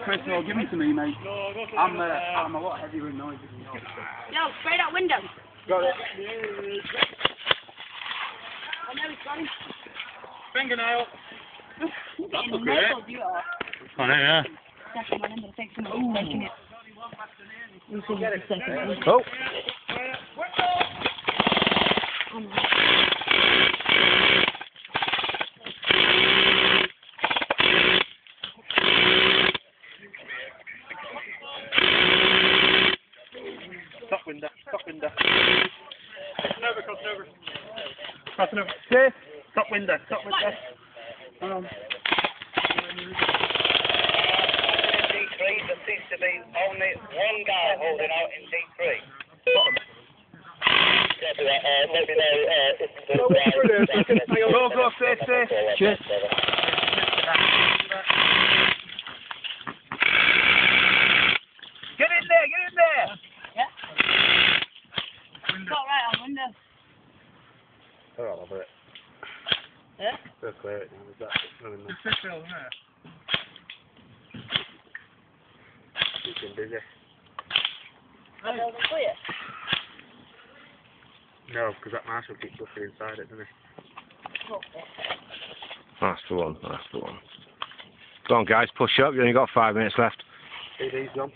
Chris, well, give them to me, mate. I'm a lot heavier in noise. Yo, spray that window. Got it. I know it's got him. Fingernail. You're getting nailed, you are. I know, yeah. That's my number, thanks so much for taking it. We'll see you in a second. Oh. Top window. Crossing over. Safe. Top window. D3, there seems to be only one guy holding out in D3. Go, safe. Cheers. Get in there. Yeah. Got right on window. Oh, I'll have it. Yeah? They'll clear it now. Is that running there? Fish oil, isn't it? He's been busy. That doesn't clear. No, because that marshal keeps looking inside it, doesn't he? Okay. That's the one. Go on, guys, push up. You only got 5 minutes left. CD's gone.